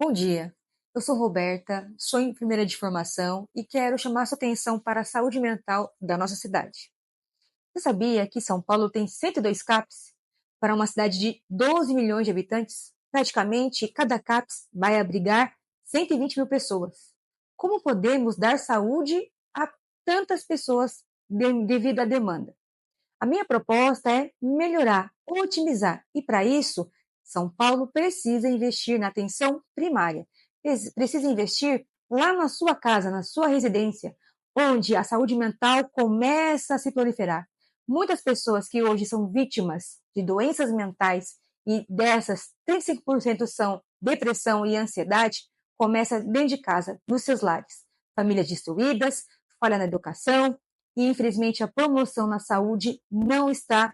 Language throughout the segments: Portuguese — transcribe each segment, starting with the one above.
Bom dia, eu sou Roberta, sou enfermeira de formação e quero chamar sua atenção para a saúde mental da nossa cidade. Você sabia que São Paulo tem 102 CAPs para uma cidade de 12 milhões de habitantes? Praticamente cada CAPS vai abrigar 120 mil pessoas. Como podemos dar saúde a tantas pessoas devido à demanda? A minha proposta é melhorar, otimizar, e para isso, São Paulo precisa investir na atenção primária. Precisa investir lá na sua casa, na sua residência, onde a saúde mental começa a se proliferar. Muitas pessoas que hoje são vítimas de doenças mentais e dessas 35% são depressão e ansiedade, começa dentro de casa, nos seus lares. Famílias destruídas, falha na educação, e, infelizmente, a promoção na saúde não está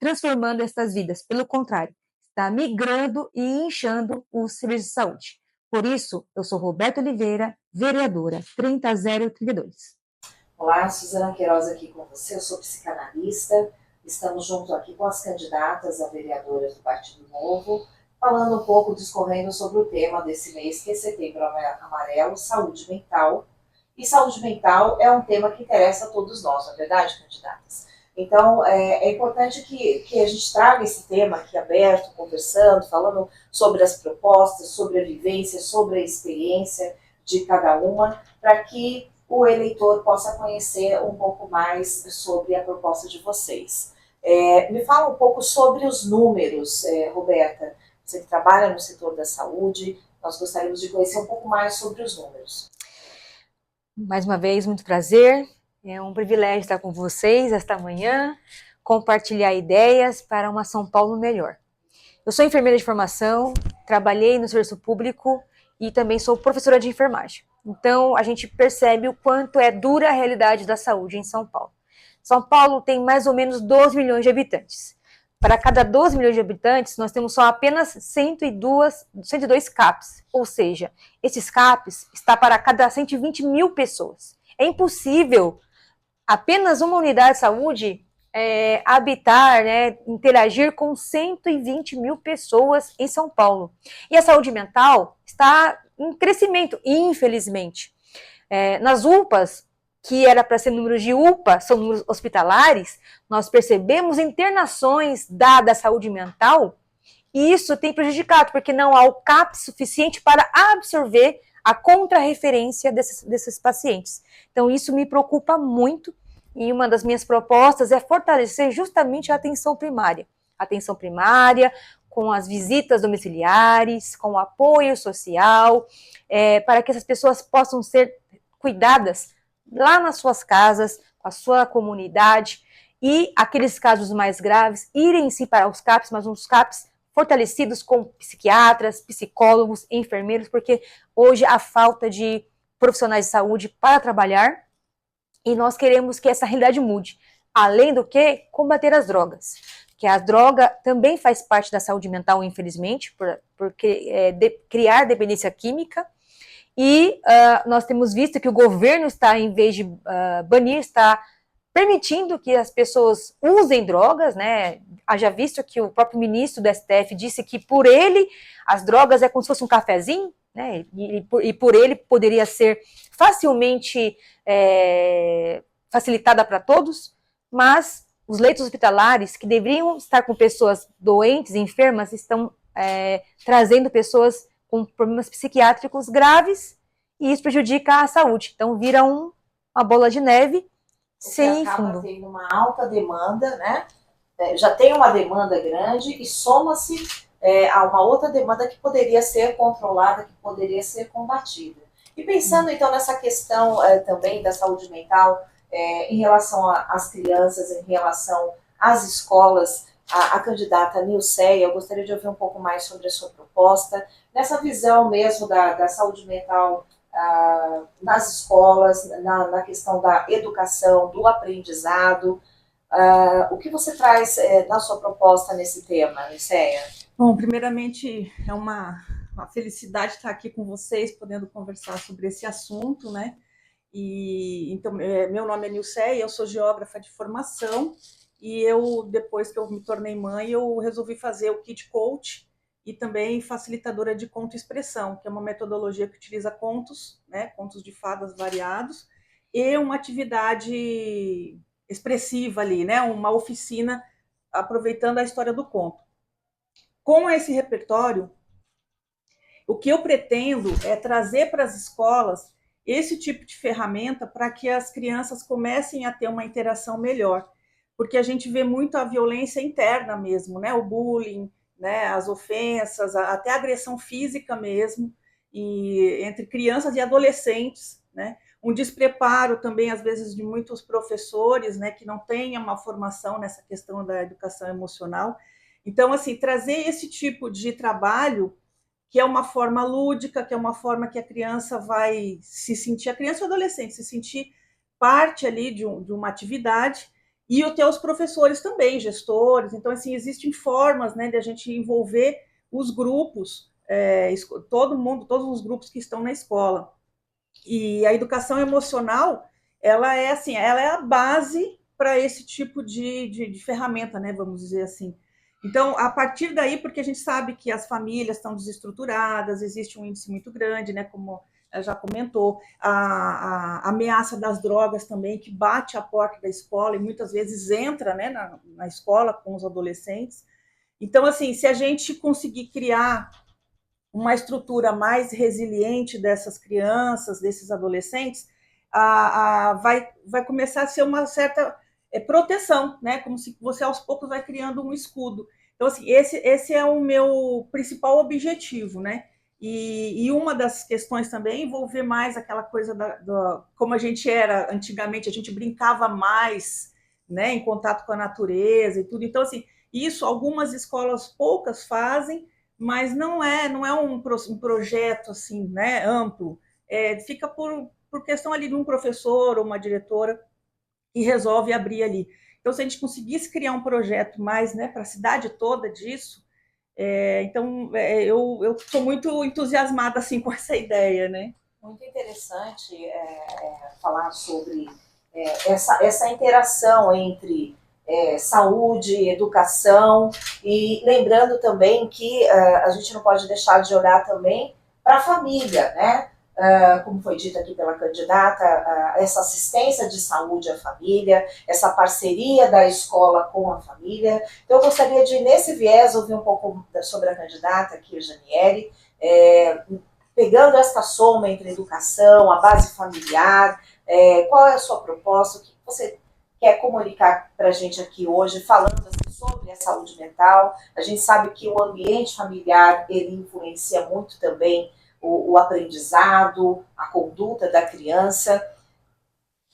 transformando essas vidas. Pelo contrário, está migrando e inchando os serviços de saúde. Por isso, eu sou Roberta Oliveira, vereadora 30032. Olá, Suzana Queiroz aqui com você, eu sou psicanalista, estamos juntos aqui com as candidatas a vereadoras do Partido Novo, falando um pouco, discorrendo sobre o tema desse mês, que é Setembro Amarelo, saúde mental. E saúde mental é um tema que interessa a todos nós, não é verdade, candidatas? Então, é importante que a gente traga esse tema aqui aberto, conversando, falando sobre as propostas, sobre a vivência, sobre a experiência de cada uma, para que o eleitor possa conhecer um pouco mais sobre a proposta de vocês. Me fala um pouco sobre os números, Roberta. Você que trabalha no setor da saúde, nós gostaríamos de conhecer um pouco mais sobre os números. Mais uma vez, muito prazer. É um privilégio estar com vocês esta manhã, compartilhar ideias para uma São Paulo melhor. Eu sou enfermeira de formação, trabalhei no serviço público e também sou professora de enfermagem. Então, a gente percebe o quanto é dura a realidade da saúde em São Paulo. São Paulo tem mais ou menos 12 milhões de habitantes. Para cada 12 milhões de habitantes, nós temos só apenas 102 CAPs, ou seja, esses CAPs está para cada 120 mil pessoas. É impossível apenas uma unidade de saúde habitar, interagir com 120 mil pessoas em São Paulo. E a saúde mental está em crescimento, infelizmente. Nas UPAs, que era para ser números de UPA, são números hospitalares, nós percebemos internações dadas à saúde mental, e isso tem prejudicado, porque não há o CAP suficiente para absorver a contrarreferência desses pacientes. Então, isso me preocupa muito, e uma das minhas propostas é fortalecer justamente a atenção primária. Atenção primária, com as visitas domiciliares, com o apoio social, para que essas pessoas possam ser cuidadas lá nas suas casas, com a sua comunidade, e aqueles casos mais graves irem sim para os CAPs, mas uns CAPs fortalecidos com psiquiatras, psicólogos, enfermeiros, porque hoje há falta de profissionais de saúde para trabalhar e nós queremos que essa realidade mude. Além do que, combater as drogas. Que a droga também faz parte da saúde mental, infelizmente, porque criar dependência química. E nós temos visto que o governo está, em vez de banir, está permitindo que as pessoas usem drogas, né? Haja visto que o próprio ministro do STF disse que por ele as drogas é como se fosse um cafezinho, né? E por ele poderia ser facilmente facilitada para todos, mas os leitos hospitalares que deveriam estar com pessoas doentes, enfermas, estão trazendo pessoas com problemas psiquiátricos graves e isso prejudica a saúde. Então vira uma bola de neve sem acaba fundo. Tendo uma alta demanda, né? Já tem uma demanda grande e soma-se a uma outra demanda que poderia ser controlada, que poderia ser combatida. E pensando então nessa questão também da saúde mental em relação às crianças, em relação às escolas, a candidata Nilceia, eu gostaria de ouvir um pouco mais sobre a sua proposta, nessa visão mesmo da saúde mental nas escolas, na questão da educação, do aprendizado. O que você traz na sua proposta nesse tema, Nilceia? Bom, primeiramente é uma felicidade estar aqui com vocês, podendo conversar sobre esse assunto, né? E então, meu nome é Nilceia, eu sou geógrafa de formação e depois que eu me tornei mãe, eu resolvi fazer o Kid Coach e também facilitadora de conto-expressão, que é uma metodologia que utiliza contos, né, contos de fadas variados, e uma atividade expressiva ali, né, uma oficina aproveitando a história do conto. Com esse repertório, o que eu pretendo é trazer para as escolas esse tipo de ferramenta para que as crianças comecem a ter uma interação melhor, porque a gente vê muito a violência interna mesmo, né? O bullying, né? As ofensas, até a agressão física mesmo, e entre crianças e adolescentes, né? Um despreparo também, às vezes, de muitos professores, né? Que não têm uma formação nessa questão da educação emocional. Então, assim, trazer esse tipo de trabalho que é uma forma lúdica, que é uma forma que a criança vai se sentir, a criança e o adolescente, se sentir parte ali de uma atividade, e até os professores também, gestores. Então, assim, existem formas, né, de a gente envolver os grupos, todo mundo, todos os grupos que estão na escola. E a educação emocional, ela é assim, ela é a base para esse tipo de ferramenta, né, vamos dizer assim. Então, a partir daí, porque a gente sabe que as famílias estão desestruturadas, existe um índice muito grande, né, como ela já comentou, a ameaça das drogas também, que bate à porta da escola e muitas vezes entra, né, na escola com os adolescentes. Então, assim, se a gente conseguir criar uma estrutura mais resiliente dessas crianças, desses adolescentes, vai começar a ser uma certa proteção, né? Como se você aos poucos vai criando um escudo. Então, assim, esse é o meu principal objetivo, né? E uma das questões também é envolver mais aquela coisa como a gente era antigamente, a gente brincava mais, né, em contato com a natureza e tudo. Então, assim, isso algumas escolas poucas fazem, mas não é um projeto assim, né, amplo. Fica por questão ali de um professor ou uma diretora que resolve abrir ali. Então, se a gente conseguisse criar um projeto mais, né, para a cidade toda disso, eu estou muito entusiasmada assim com essa ideia, né? Muito interessante falar sobre essa interação entre saúde, educação, e lembrando também que a gente não pode deixar de olhar também para a família, né? Como foi dito aqui pela candidata, essa assistência de saúde à família, essa parceria da escola com a família. Então, eu gostaria de, nesse viés, ouvir um pouco sobre a candidata aqui, a Janiele, pegando esta soma entre educação, a base familiar, qual é a sua proposta, o que você quer comunicar para a gente aqui hoje, falando assim, sobre a saúde mental. A gente sabe que o ambiente familiar, ele influencia muito também o aprendizado, a conduta da criança.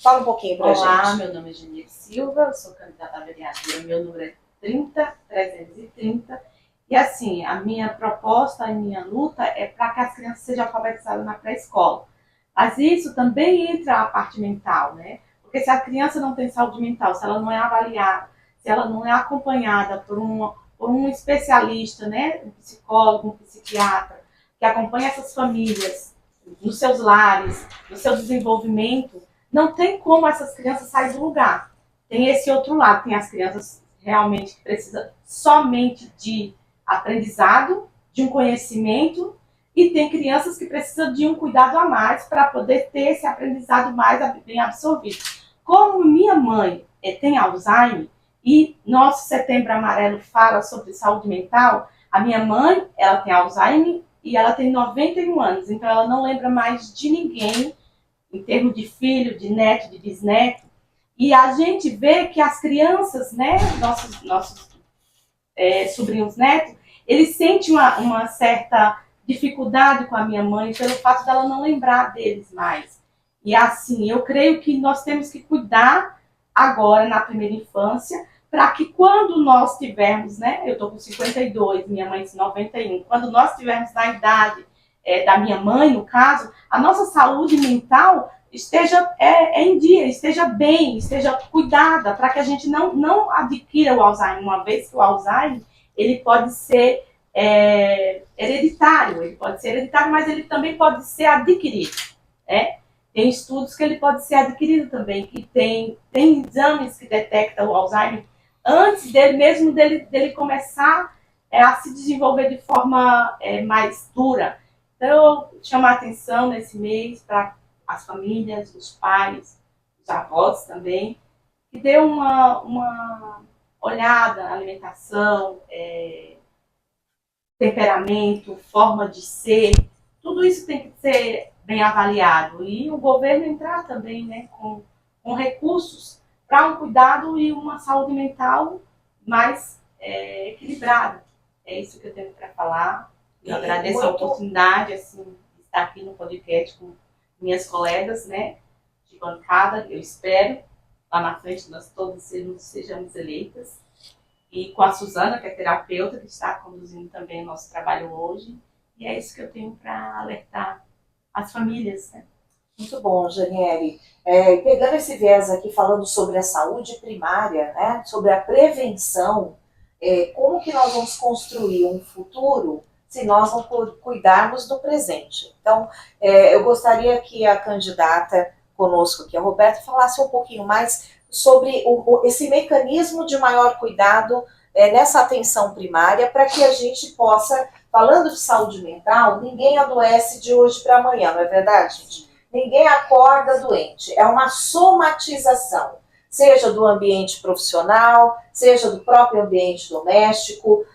Fala um pouquinho para a gente. Olá, meu nome é Janiele Silva, eu sou candidata a vereadora, meu número é 30330. E assim, a minha proposta, a minha luta é para que as crianças sejam alfabetizadas na pré-escola. Mas isso também entra a parte mental, né? Porque se a criança não tem saúde mental, se ela não é avaliada, se ela não é acompanhada por um especialista, né? Um psicólogo, um psiquiatra, que acompanha essas famílias nos seus lares, no seu desenvolvimento, não tem como essas crianças saírem do lugar. Tem esse outro lado, tem as crianças realmente que precisam somente de aprendizado, de um conhecimento, e tem crianças que precisam de um cuidado a mais para poder ter esse aprendizado mais bem absorvido. Como minha mãe tem Alzheimer, e nosso Setembro Amarelo fala sobre saúde mental, a minha mãe, ela tem Alzheimer e ela tem 91 anos, então ela não lembra mais de ninguém, em termos de filho, de neto, de bisneto. E a gente vê que as crianças, né, nossos sobrinhos netos, eles sentem uma certa dificuldade com a minha mãe pelo fato dela não lembrar deles mais. E assim, eu creio que nós temos que cuidar agora, na primeira infância, para que quando nós tivermos, né, eu estou com 52, minha mãe com 91, quando nós estivermos na idade da minha mãe, no caso, a nossa saúde mental esteja em dia, esteja bem, esteja cuidada, para que a gente não adquira o Alzheimer, uma vez que o Alzheimer ele pode ser hereditário, mas ele também pode ser adquirido, né? Tem estudos que ele pode ser adquirido também, que tem exames que detectam o Alzheimer antes dele começar a se desenvolver de forma mais dura. Então, eu chamo a atenção nesse mês para as famílias, os pais, os avós também, que dê uma olhada na alimentação, temperamento, forma de ser, tudo isso tem que ser bem avaliado. E o governo entrar também, né, com recursos para um cuidado e uma saúde mental mais equilibrada. É isso que eu tenho para falar. Eu agradeço a oportunidade assim, de estar aqui no podcast com minhas colegas, né, de bancada. Eu espero, lá na frente, nós todos sejamos eleitas. E com a Suzana, que é terapeuta, que está conduzindo também o nosso trabalho hoje. E é isso que eu tenho para alertar as famílias, né? Muito bom, Janiele. Pegando esse viés aqui, falando sobre a saúde primária, né, sobre a prevenção, como que nós vamos construir um futuro se nós não cuidarmos do presente? Então, eu gostaria que a candidata conosco aqui, a Roberta, falasse um pouquinho mais sobre esse mecanismo de maior cuidado nessa atenção primária, para que a gente possa, falando de saúde mental, ninguém adoece de hoje para amanhã, não é verdade, gente? Ninguém acorda doente, é uma somatização, seja do ambiente profissional, seja do próprio ambiente doméstico,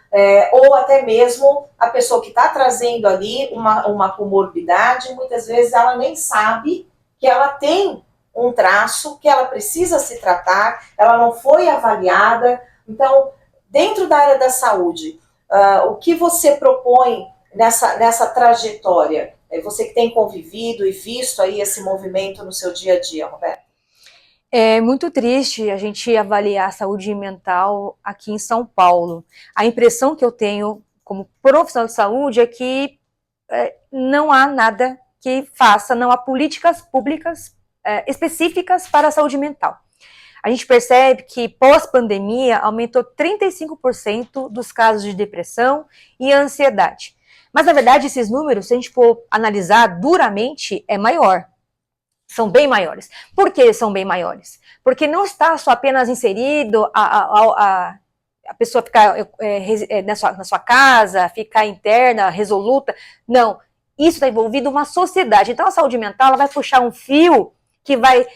ou até mesmo a pessoa que está trazendo ali uma comorbidade, muitas vezes ela nem sabe que ela tem um traço, que ela precisa se tratar, ela não foi avaliada. Então, dentro da área da saúde, o que você propõe nessa trajetória? Você que tem convivido e visto aí esse movimento no seu dia a dia, Roberto. É muito triste a gente avaliar a saúde mental aqui em São Paulo. A impressão que eu tenho como profissional de saúde é que não há nada que faça, não há políticas públicas específicas para a saúde mental. A gente percebe que pós-pandemia aumentou 35% dos casos de depressão e ansiedade. Mas, na verdade, esses números, se a gente for analisar duramente, é maior. São bem maiores. Por que são bem maiores? Porque não está só apenas inserido a pessoa ficar na sua casa, ficar interna, resoluta. Não. Isso está envolvido uma sociedade. Então, a saúde mental ela vai puxar um fio que vai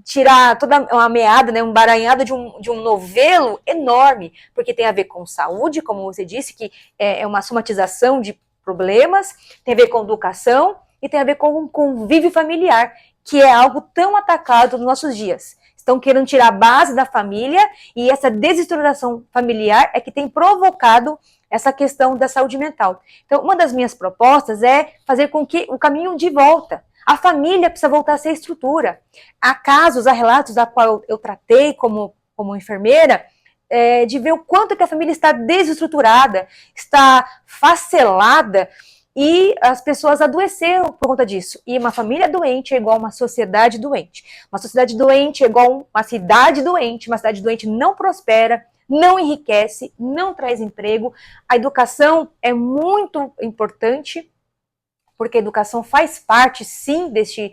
tirar toda uma meada, né, um emaranhado de um novelo enorme, porque tem a ver com saúde, como você disse, que é uma somatização de problemas, tem a ver com educação e tem a ver com convívio familiar, que é algo tão atacado nos nossos dias. Estão querendo tirar a base da família e essa desestruturação familiar é que tem provocado essa questão da saúde mental. Então, uma das minhas propostas é fazer com que o caminho de volta. A família precisa voltar a ser estrutura. Há casos, há relatos da qual eu tratei como enfermeira, de ver o quanto que a família está desestruturada, está facelada, e as pessoas adoeceram por conta disso. E uma família doente é igual a uma sociedade doente. Uma sociedade doente é igual a uma cidade doente. Uma cidade doente não prospera, não enriquece, não traz emprego. A educação é muito importante, porque a educação faz parte, sim, desse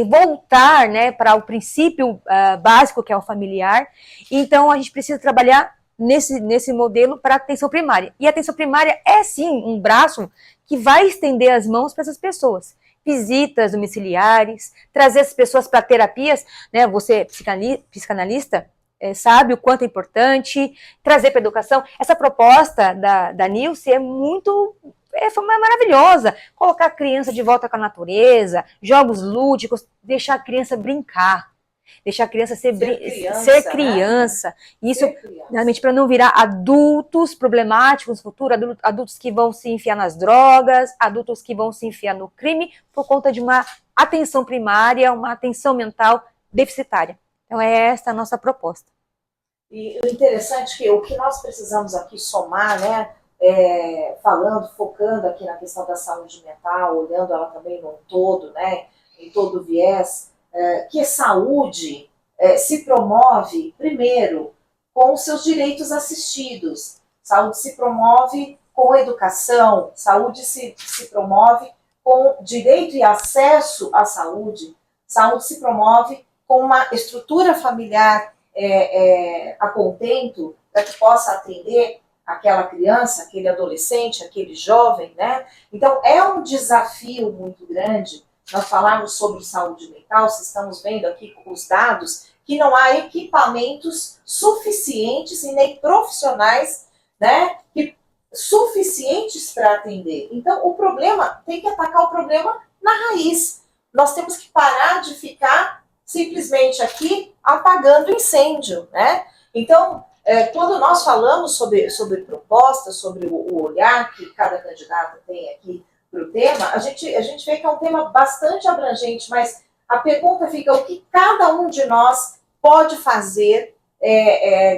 voltar, né, para o princípio básico, que é o familiar. Então, a gente precisa trabalhar nesse modelo para a atenção primária. E a atenção primária é, sim, um braço que vai estender as mãos para essas pessoas. Visitas domiciliares, trazer as pessoas para terapias, né? Você, psicanalista, sabe o quanto é importante, trazer para a educação. Essa proposta da Nilce é foi maravilhosa. Colocar a criança de volta com a natureza, jogos lúdicos, deixar a criança brincar. Deixar a criança ser criança. Né? Isso, realmente, para não virar adultos problemáticos no futuro, adultos que vão se enfiar nas drogas, adultos que vão se enfiar no crime, por conta de uma atenção primária, uma atenção mental deficitária. Então, é essa a nossa proposta. E o interessante é que o que nós precisamos aqui somar, né, focando aqui na questão da saúde mental, olhando ela também no todo, né, em todo o viés, que saúde se promove, primeiro, com os seus direitos assistidos. Saúde se promove com educação, saúde se promove com direito e acesso à saúde, saúde se promove com uma estrutura familiar a contento para que possa atender aquela criança, aquele adolescente, aquele jovem, né? Então, é um desafio muito grande nós falarmos sobre saúde mental, se estamos vendo aqui os dados, que não há equipamentos suficientes e nem profissionais, né, suficientes para atender. Então, o problema, tem que atacar o problema na raiz. Nós temos que parar de ficar simplesmente aqui apagando incêndio, né? Então, quando nós falamos sobre propostas, sobre o olhar que cada candidato tem aqui para o tema, a gente vê que é um tema bastante abrangente, mas a pergunta fica: o que cada um de nós pode fazer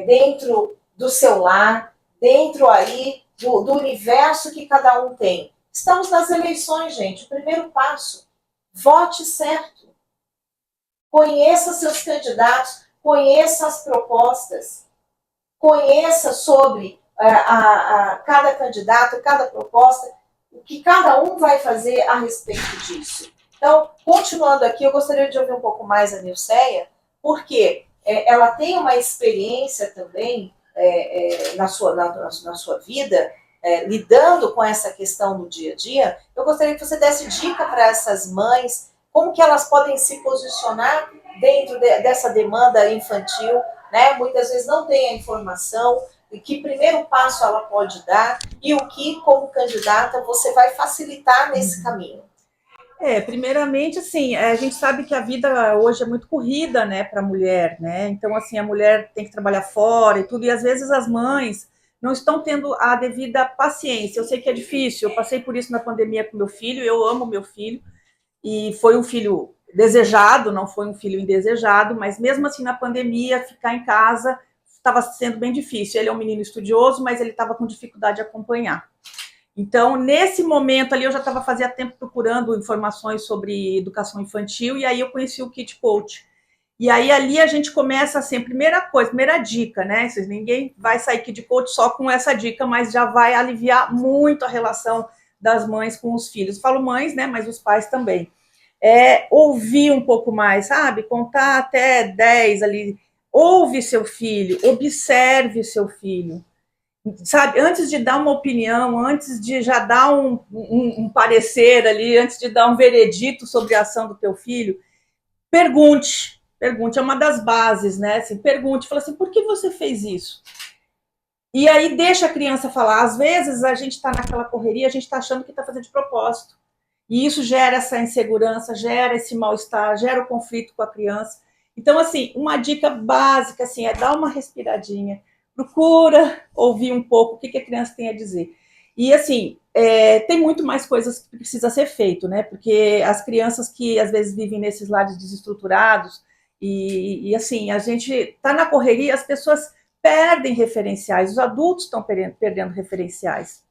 dentro do seu lar, dentro aí do universo que cada um tem? Estamos nas eleições, gente. O primeiro passo: vote certo. Conheça seus candidatos, conheça as propostas, conheça sobre cada candidato, cada proposta, o que cada um vai fazer a respeito disso. Então, continuando aqui, eu gostaria de ouvir um pouco mais a Nilceia, porque ela tem uma experiência também na sua vida, lidando com essa questão no dia a dia. Eu gostaria que você desse dica para essas mães, como que elas podem se posicionar dentro dessa demanda infantil, né? Muitas vezes não tem a informação, e que primeiro passo ela pode dar, e o que, como candidata, você vai facilitar nesse caminho. Primeiramente, assim, a gente sabe que a vida hoje é muito corrida, né, para a mulher, né? Então, assim, a mulher tem que trabalhar fora e tudo, e às vezes as mães não estão tendo a devida paciência. Eu sei que é difícil, eu passei por isso na pandemia com meu filho, eu amo meu filho, e foi um filho desejado, não foi um filho indesejado, mas mesmo assim na pandemia, ficar em casa estava sendo bem difícil. Ele é um menino estudioso, mas ele estava com dificuldade de acompanhar. Então, nesse momento ali, eu já estava fazia tempo procurando informações sobre educação infantil, e aí eu conheci o Kit Coach. E aí ali a gente começa assim, primeira dica, né? Ninguém vai sair Kit Coach só com essa dica, mas já vai aliviar muito a relação das mães com os filhos. Falo mães, né? Mas os pais também. Ouvir um pouco mais, sabe? Contar até 10 ali. Ouve seu filho, observe seu filho. Sabe, antes de dar uma opinião, antes de já dar um parecer ali, antes de dar um veredito sobre a ação do teu filho, pergunte, é uma das bases, né? Assim, pergunte, fala assim, por que você fez isso? E aí deixa a criança falar. Às vezes a gente está naquela correria, a gente está achando que está fazendo de propósito. E isso gera essa insegurança, gera esse mal-estar, gera o conflito com a criança. Então, assim, uma dica básica assim, é dar uma respiradinha, procura ouvir um pouco o que a criança tem a dizer. E, assim, tem muito mais coisas que precisa ser feito, né? Porque as crianças que, às vezes, vivem nesses lares desestruturados e assim, a gente está na correria, as pessoas perdem referenciais, os adultos estão perdendo referenciais.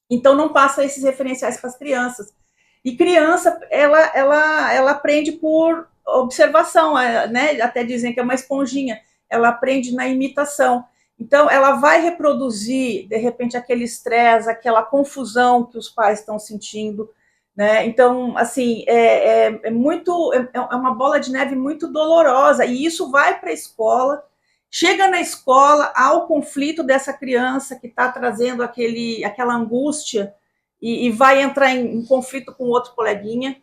Então, não passa esses referenciais para as crianças. E criança, ela aprende por observação, né? Até dizem que é uma esponjinha, ela aprende na imitação. Então, ela vai reproduzir, de repente, aquele estresse, aquela confusão que os pais estão sentindo, né? Então, assim, é uma bola de neve muito dolorosa, e isso vai para a escola, chega na escola, há o conflito dessa criança que está trazendo aquela angústia, e vai entrar em conflito com outro coleguinha.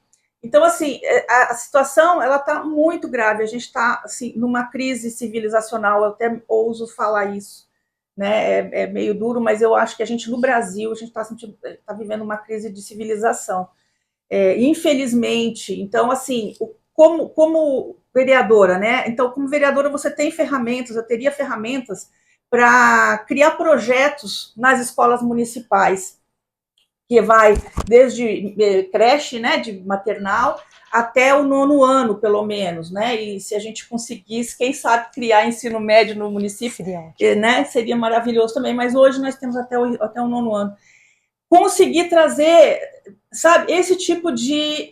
Então, assim, a situação ela está muito grave. A gente está assim, numa crise civilizacional, eu até ouso falar isso, né? É meio duro, mas eu acho que a gente, no Brasil, a gente está vivendo uma crise de civilização. Infelizmente, então, assim, como vereadora, né? Então, como vereadora, você tem ferramentas, eu teria ferramentas para criar projetos nas escolas municipais, que vai desde creche, né, de maternal, até o 9º ano, pelo menos, né? E se a gente conseguisse, quem sabe, criar ensino médio no município, né, seria maravilhoso também. Mas hoje nós temos até o 9º ano. Conseguir trazer, sabe, esse tipo de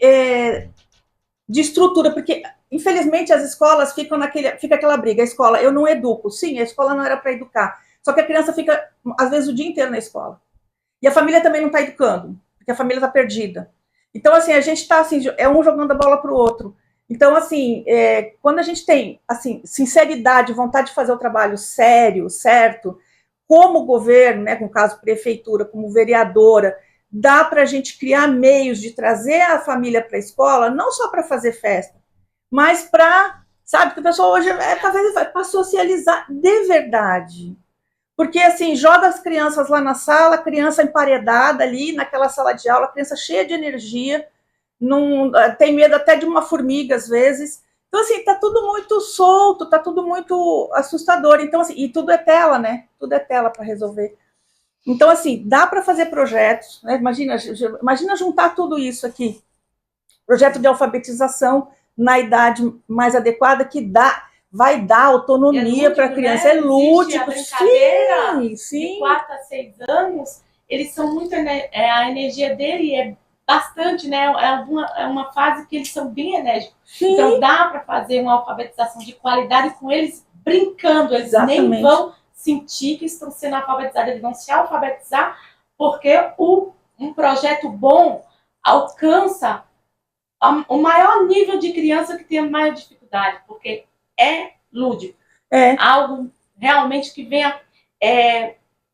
estrutura, porque infelizmente as escolas fica aquela briga. A escola, eu não educo. Sim, a escola não era para educar. Só que a criança fica, às vezes, o dia inteiro na escola. E a família também não está educando, porque a família está perdida. Então, assim, a gente está assim, um jogando a bola para o outro. Então, assim, quando a gente tem assim, sinceridade, vontade de fazer o trabalho sério, certo, como governo, né, no caso prefeitura, como vereadora, dá para a gente criar meios de trazer a família para a escola, não só para fazer festa, mas para, sabe, que o pessoal hoje para socializar de verdade. Porque, assim, joga as crianças lá na sala, criança emparedada ali naquela sala de aula, criança cheia de energia, não, tem medo até de uma formiga, às vezes. Então, assim, tá tudo muito solto, tá tudo muito assustador. Então, assim, e tudo é tela, né? Tudo é tela para resolver. Então, assim, dá para fazer projetos, né? Imagina juntar tudo isso aqui. Projeto de alfabetização na idade mais adequada, que vai dar autonomia para a criança. Né? É lúdico, a brincadeira sim, sim. De 4 a 6 anos, eles são muito. A energia dele é bastante, né? É uma fase que eles são bem enérgicos. Sim. Então dá para fazer uma alfabetização de qualidade com eles brincando. Eles Exatamente. Nem vão sentir que estão sendo alfabetizados, eles vão se alfabetizar, porque um projeto bom alcança o maior nível de criança que tem mais dificuldade, porque é lúdico. É algo realmente que venha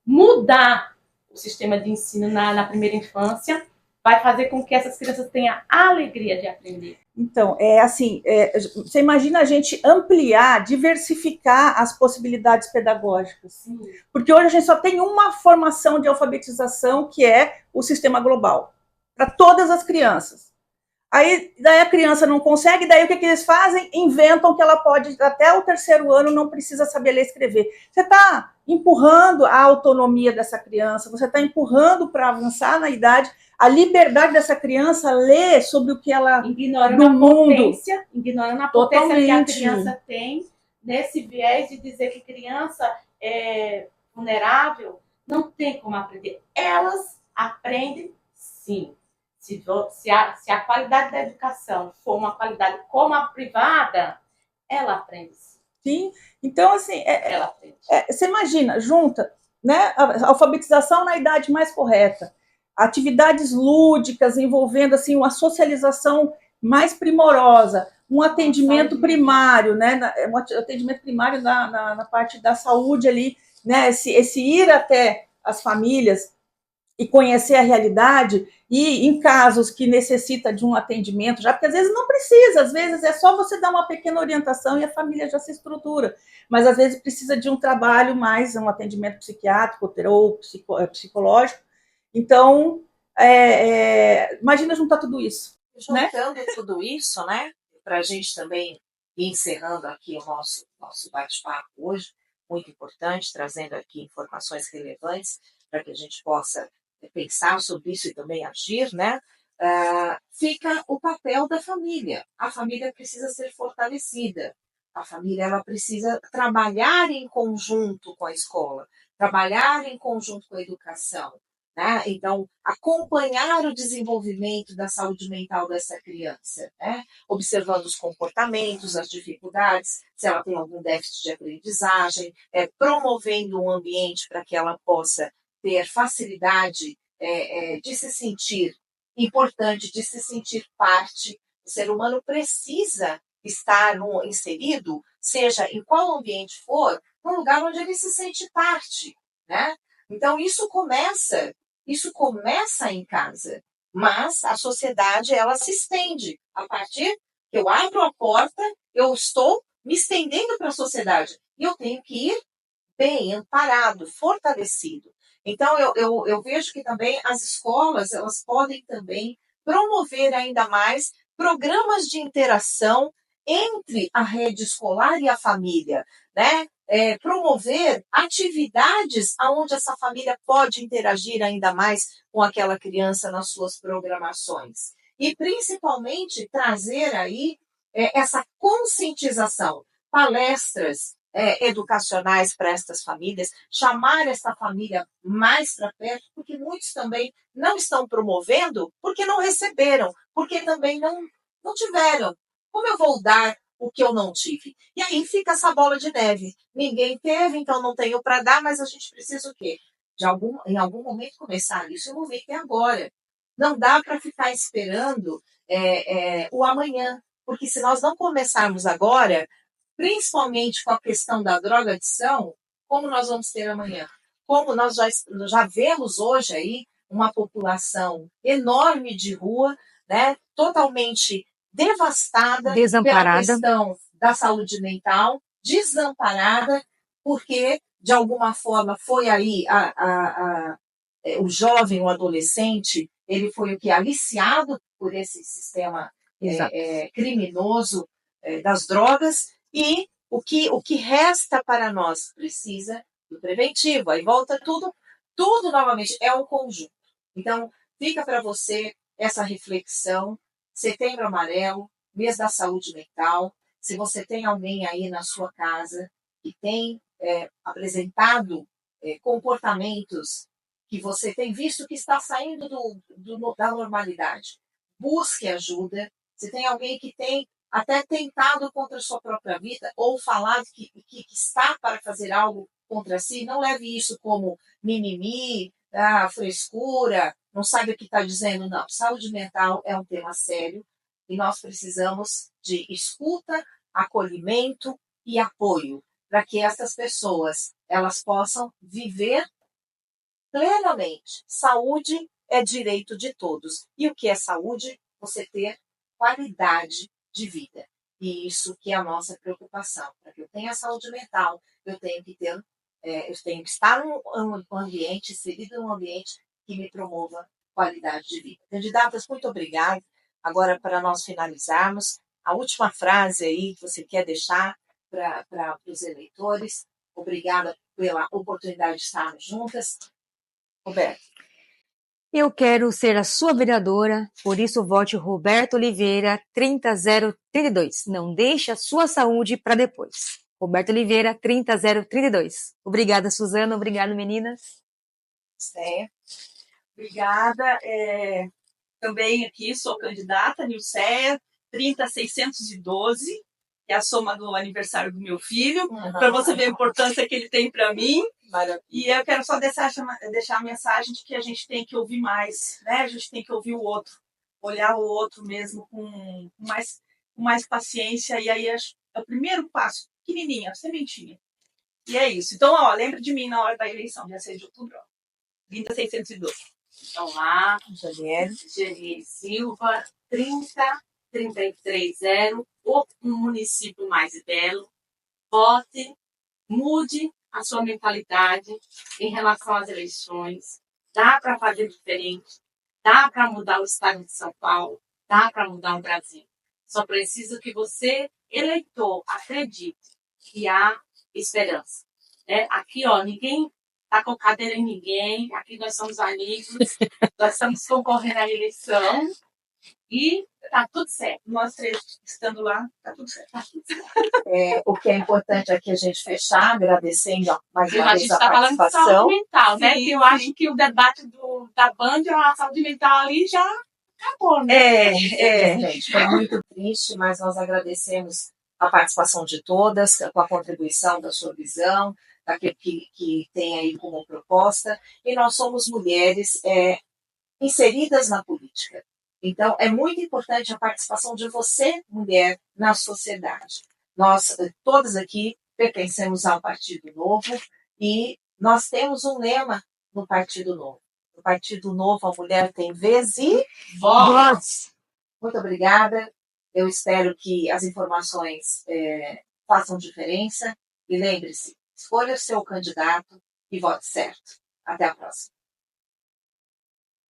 mudar o sistema de ensino na primeira infância, vai fazer com que essas crianças tenham a alegria de aprender. Então, você imagina a gente ampliar, diversificar as possibilidades pedagógicas. Sim. Porque hoje a gente só tem uma formação de alfabetização, que é o sistema global, para todas as crianças. Daí a criança não consegue, daí o que eles fazem? Inventam que ela pode, até o 3º ano, não precisa saber ler e escrever. Você está empurrando a autonomia dessa criança, você está empurrando para avançar na idade, a liberdade dessa criança ler sobre o que ela... Ignorando a potência que a criança tem, nesse viés de dizer que criança é vulnerável, não tem como aprender. Elas aprendem, sim. Se a qualidade da educação for uma qualidade como a privada, ela aprende. Sim, então, assim, ela aprende. Você imagina, junta, né, a alfabetização na idade mais correta, atividades lúdicas envolvendo, assim, uma socialização mais primorosa, um atendimento primário, né, um atendimento primário na parte da saúde ali, né, esse ir até as famílias e conhecer a realidade, e em casos que necessita de um atendimento, já porque às vezes não precisa, às vezes é só você dar uma pequena orientação e a família já se estrutura, mas às vezes precisa de um trabalho mais, um atendimento psiquiátrico ou psicológico. Então, imagina juntar tudo isso. Juntando, né? Tudo isso, né, para a gente também ir encerrando aqui o nosso bate-papo hoje, muito importante, trazendo aqui informações relevantes para que a gente possa pensar sobre isso e também agir, né? Fica o papel da família. A família precisa ser fortalecida. A família ela precisa trabalhar em conjunto com a escola, trabalhar em conjunto com a educação, né? Então, acompanhar o desenvolvimento da saúde mental dessa criança, né? Observando os comportamentos, as dificuldades, se ela tem algum déficit de aprendizagem, promovendo um ambiente para que ela possa ter facilidade de se sentir importante, de se sentir parte. O ser humano precisa estar inserido, seja em qual ambiente for, num lugar onde ele se sente parte, né? Então, isso começa em casa, mas a sociedade ela se estende. A partir que eu abro a porta, eu estou me estendendo para a sociedade. E eu tenho que ir bem, amparado, fortalecido. Então, eu vejo que também as escolas elas podem também promover ainda mais programas de interação entre a rede escolar e a família, né? Promover atividades onde essa família pode interagir ainda mais com aquela criança nas suas programações. E, principalmente, trazer aí essa conscientização, palestras educacionais para estas famílias, chamar essa família mais para perto, porque muitos também não estão promovendo porque não receberam, porque também não tiveram. Como eu vou dar o que eu não tive? E aí fica essa bola de neve. Ninguém teve, então não tenho para dar, mas a gente precisa o quê? Em algum momento começar isso, e o momento é agora. Não dá para ficar esperando o amanhã, porque se nós não começarmos agora, principalmente com a questão da drogadição, como nós vamos ter amanhã? como nós já vemos hoje aí uma população enorme de rua, né, totalmente devastada pela Desamparada. questão da saúde mental, desamparada, porque, de alguma forma, foi aí o jovem, o adolescente, ele foi o que? Aliciado por esse sistema Exato. criminoso das drogas, e o que resta para nós precisa do preventivo. Aí volta tudo novamente, é um conjunto. Então, fica para você essa reflexão. Setembro Amarelo, mês da saúde mental. Se você tem alguém aí na sua casa que tem apresentado comportamentos que você tem visto que está saindo da normalidade, busque ajuda. Se tem alguém que tem até tentado contra a sua própria vida ou falado que está para fazer algo contra si, não leve isso como mimimi, frescura, não sabe o que está dizendo, não. Saúde mental é um tema sério e nós precisamos de escuta, acolhimento e apoio para que essas pessoas elas possam viver plenamente. Saúde é direito de todos. E o que é saúde? Você ter qualidade de vida. E isso que é a nossa preocupação. Para que eu tenha saúde mental, eu tenho que estar num ambiente, inserido num ambiente que me promova qualidade de vida. Candidatas, muito obrigada. Agora, para nós finalizarmos, a última frase aí que você quer deixar para os eleitores. Obrigada pela oportunidade de estarmos juntas. Roberto. Eu quero ser a sua vereadora, por isso vote Roberto Oliveira 30032. Não deixe a sua saúde para depois. Roberto Oliveira 30032. Obrigada, Suzana. Obrigada, meninas. Obrigada. Também aqui sou candidata, Nilceia 30612, que é a soma do aniversário do meu filho, para você ver a importância que ele tem para mim. Maravilha. E eu quero só deixar a mensagem de que a gente tem que ouvir mais, né? A gente tem que ouvir o outro, olhar o outro mesmo com mais paciência. E aí é o primeiro passo, pequenininha, sementinha. E é isso. Então, lembra de mim na hora da eleição, dia 6 de outubro. 30612. Então lá, Janiele Silva, 30330, um município mais belo. Vote, mude a sua mentalidade em relação às eleições. Dá para fazer diferente, dá para mudar o estado de São Paulo, dá para mudar o Brasil. Só preciso que você, eleitor, acredite que há esperança. Aqui, ninguém está com cadeira em ninguém, aqui nós somos amigos, nós estamos concorrendo à eleição e tá tudo certo. Nós três estando lá, tá tudo certo. O que é importante aqui a gente fechar, agradecendo mais uma A vez gente a está falando de participação. saúde mental, né? Sim, Que eu acho que o debate da Band, a saúde mental ali já acabou, né? Gente, foi muito triste, mas nós agradecemos a participação de todas, com a contribuição da sua visão, daquilo que tem aí como proposta. E nós somos mulheres inseridas na política. Então, é muito importante a participação de você, mulher, na sociedade. Nós, todas aqui, pertencemos ao Partido Novo e nós temos um lema no Partido Novo. No Partido Novo, a mulher tem vez e Voz. Muito obrigada. Eu espero que as informações façam diferença. E lembre-se, escolha o seu candidato e vote certo. Até a próxima.